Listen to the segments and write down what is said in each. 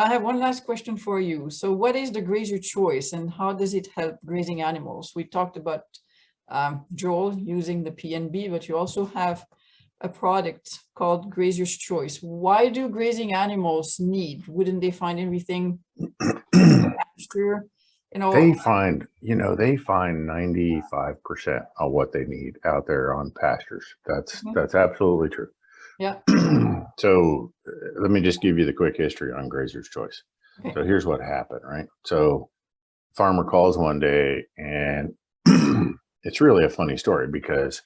I have one last question for you. So what is the Grazier choice and how does it help grazing animals? We talked about Joel using the PNB, but you also have a product called Grazier's Choice. Why do grazing animals need? Wouldn't they find everything pasture? You know, they find 95% of what they need out there on pastures. That's absolutely true. yeah. So let me just give you the quick history on Grazier's Choice. Okay. So here's what happened, right? So farmer calls one day, and it's really a funny story because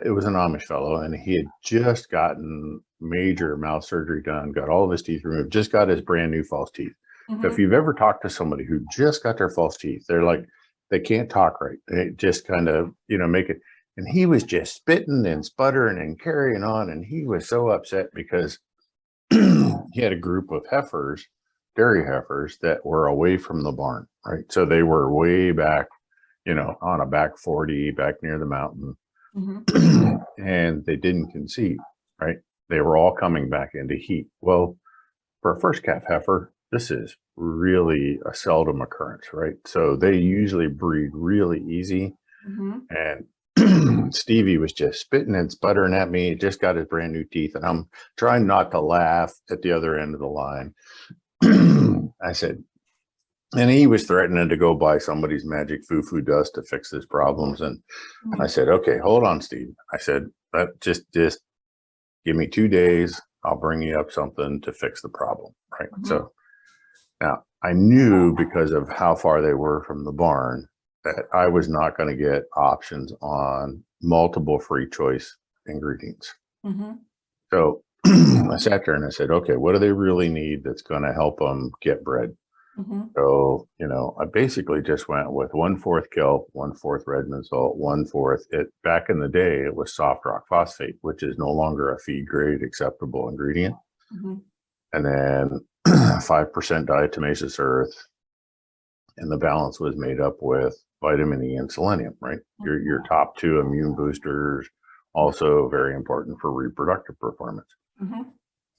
it was an Amish fellow, and he had just gotten major mouth surgery done, got all of his teeth removed, just got his brand new false teeth. So if you've ever talked to somebody who just got their false teeth, they're like, they can't talk right. They just kind of, make it. And he was just spitting and sputtering and carrying on. And he was so upset because he had a group of heifers, dairy heifers, that were away from the barn, right? So they were way back, on a back 40, back near the mountain. And they didn't conceive, right? They were all coming back into heat. Well, for a first calf heifer, this is really a seldom occurrence, right? So they usually breed really easy. And Stevie was just spitting and sputtering at me. He just got his brand new teeth, and I'm trying not to laugh at the other end of the line. I said, and he was threatening to go buy somebody's magic foo-foo dust to fix his problems. And I said, okay, hold on, Steve. I said, just give me 2 days. I'll bring you up something to fix the problem, right? So now I knew, because of how far they were from the barn, that I was not going to get options on multiple free choice ingredients. So I sat there and I said, okay, what do they really need that's going to help them get bred? So, I basically just went with 1/4 kelp, 1/4 Redmond salt, 1/4. Back in the day, it was soft rock phosphate, which is no longer a feed grade acceptable ingredient. And then 5% diatomaceous earth. And the balance was made up with vitamin E and selenium, right? Your top two immune boosters, also very important for reproductive performance.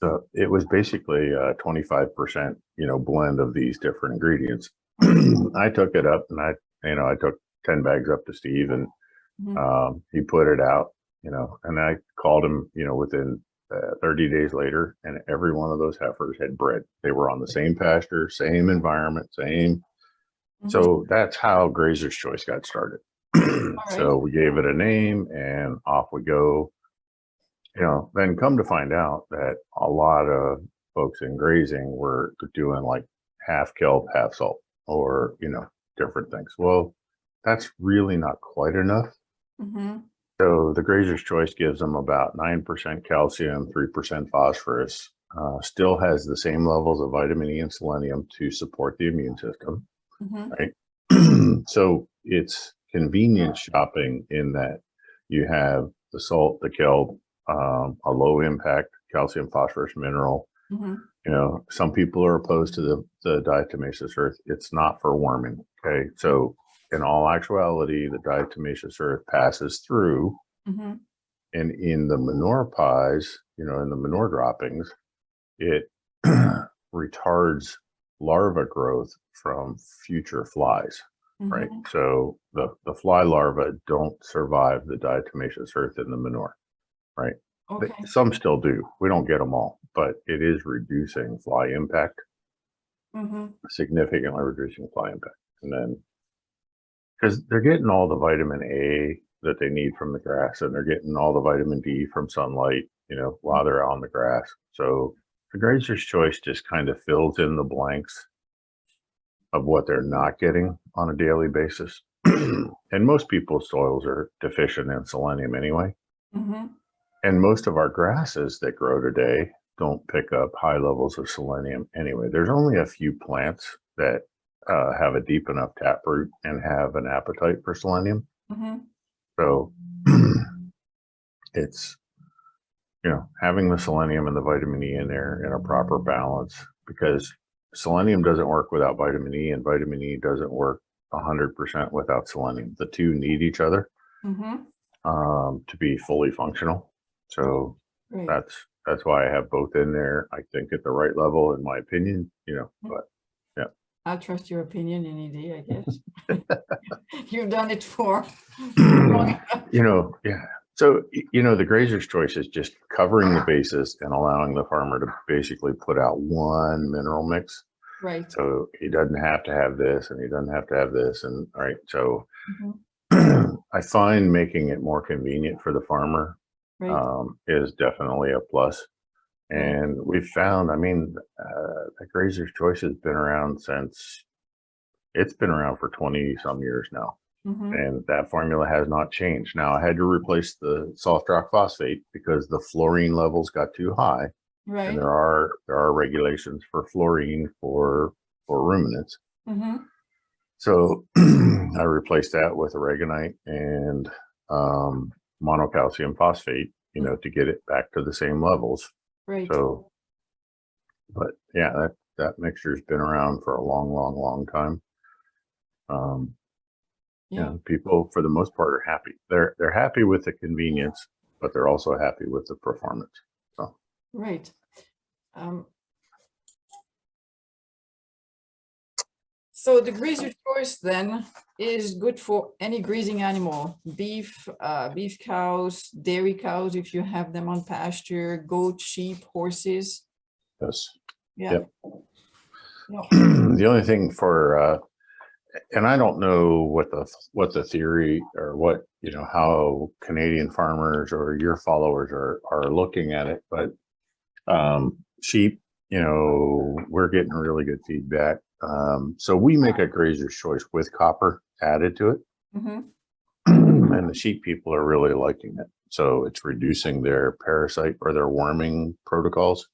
So it was basically a 25%, blend of these different ingredients. I took it up, and I took 10 bags up to Steve, and he put it out, and I called him, within 30 days later, and every one of those heifers had bred. They were on the same pasture, same environment, same. So that's how Grazier's Choice got started. So we gave it a name, and off we go. Then come to find out that a lot of folks in grazing were doing like half kelp, half salt, or, different things. Well, that's really not quite enough. So the Grazier's Choice gives them about 9% calcium, 3% phosphorus, still has the same levels of vitamin E and selenium to support the immune system, right? So it's convenience shopping in that you have the salt, the kelp, a low impact calcium, phosphorus, mineral. Some people are opposed to the diatomaceous earth. It's not for worming. Okay. So in all actuality, the diatomaceous earth passes through, and in the manure pies, in the manure droppings, it retards larva growth from future flies. Right. So the fly larvae don't survive the diatomaceous earth in the manure. Right. Okay. Some still do. We don't get them all, but it is reducing fly impact, significantly reducing fly impact. And then, because they're getting all the vitamin A that they need from the grass, and they're getting all the vitamin D from sunlight, while they're on the grass. So the Grazier's Choice just kind of fills in the blanks of what they're not getting on a daily basis. And most people's soils are deficient in selenium anyway. And most of our grasses that grow today don't pick up high levels of selenium anyway. There's only a few plants that have a deep enough taproot and have an appetite for selenium. So it's, having the selenium and the vitamin E in there in a proper balance, because selenium doesn't work without vitamin E, and vitamin E doesn't work 100% without selenium. The two need each other to be fully functional. So that's that's why I have both in there. I think at the right level, in my opinion, but yeah. I'll trust your opinion any day, I guess. You've done it for long enough. Yeah. So, the grazer's choice is just covering the bases and allowing the farmer to basically put out one mineral mix. Right. So he doesn't have to have this and he doesn't have to have this. And all right. So I find making it more convenient for the farmer is definitely a plus. And we've found, the grazer's choice has been around it's been around for 20 some years now. And that formula has not changed. Now I had to replace the soft rock phosphate because the fluorine levels got too high. Right. And there are regulations for fluorine for ruminants. So I replaced that with aragonite and monocalcium phosphate, to get it back to the same levels. Right. So, but yeah, that mixture's been around for a long, long, long time. People for the most part are happy. They're happy with the convenience, but they're also happy with the performance. So. Right. So the grazer choice then is good for any grazing animal, beef cows, dairy cows, if you have them on pasture, goat, sheep, horses. Yes. Yeah. Yep. The only thing for, and I don't know what the theory or what, how Canadian farmers or your followers are looking at it, but sheep, we're getting really good feedback. So we make a grazer's choice with copper added to it. And the sheep people are really liking it. So it's reducing their parasite or their worming protocols.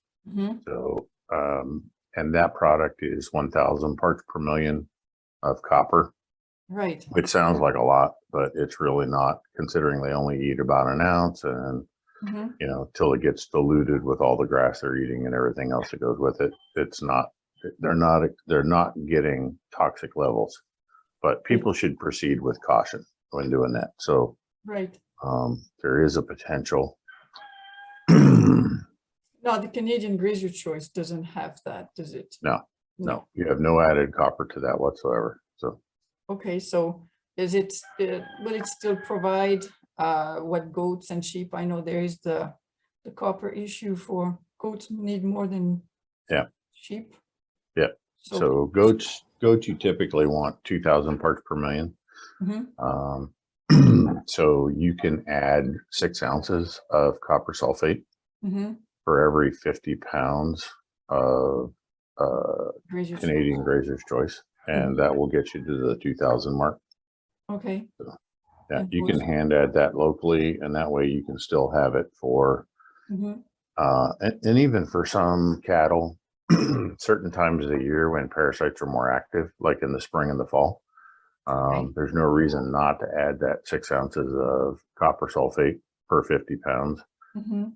So, and that product is 1,000 parts per million of copper. Right. Which sounds like a lot, but it's really not, considering they only eat about an ounce and till it gets diluted with all the grass they're eating and everything else that goes with it. It's not, they're not getting toxic levels, but people should proceed with caution when doing that. So there is a potential. No, the Canadian grazer choice doesn't have that, does it? No, you have no added copper to that whatsoever. So okay, so is it will it still provide what goats and sheep? I know there is the copper issue for goats need more than sheep. Yeah. So goats you typically want 2,000 parts per million. So you can add 6 ounces of copper sulfate for every 50 pounds of Canadian grazer's choice, and that will get you to the 2,000 mark. Okay. So, yeah, you can hand add that locally, and that way you can still have it for, and even for some cattle, certain times of the year when parasites are more active, like in the spring and the fall. There's no reason not to add that 6 ounces of copper sulfate per 50 pounds.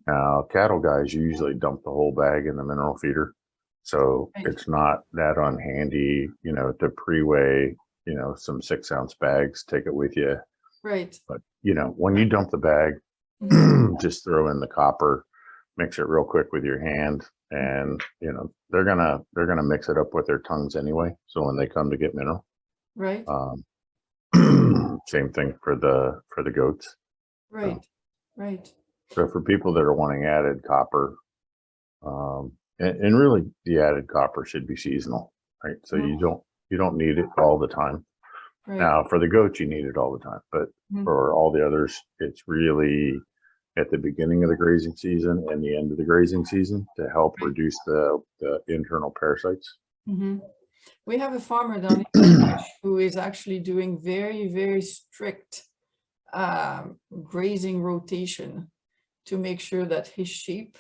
Now, cattle guys usually dump the whole bag in the mineral feeder. So it's not that unhandy, to pre-weigh, some 6 ounce bags, take it with you. Right. But, when you dump the bag, just throw in the copper, mix it real quick with your hand. And, they're gonna mix it up with their tongues anyway. So when they come to get mineral. Right. Same thing for the goats. Right. Right. So for people that are wanting added copper, and really the added copper should be seasonal, right? So you don't need it all the time. Now for the goats, you need it all the time, but for all the others, it's really at the beginning of the grazing season and the end of the grazing season to help reduce the internal parasites. We have a farmer down in who is actually doing very, very strict grazing rotation to make sure that his sheep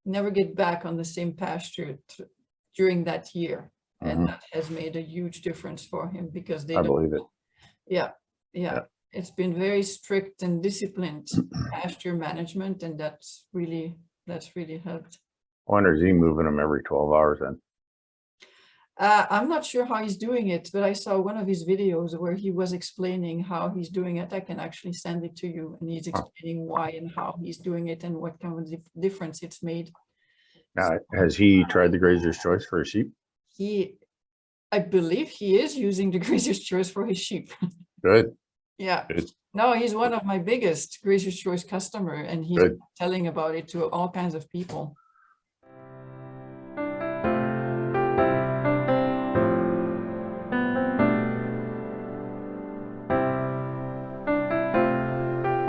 never get back on the same pasture during that year. And that has made a huge difference for him because I believe it. Yeah. It's been very strict and disciplined pasture management, and that's really helped. I wonder, is he moving them every 12 hours then? I'm not sure how he's doing it, but I saw one of his videos where he was explaining how he's doing it. I can actually send it to you, and he's explaining why and how he's doing it and what kind of difference it's made. Now, has he tried the Grazier's Choice for his sheep? I believe he is using the Grazier's Choice for his sheep. Good. Yeah. Good. No, he's one of my biggest Grazier's Choice customer, and he's Good. telling about it to all kinds of people.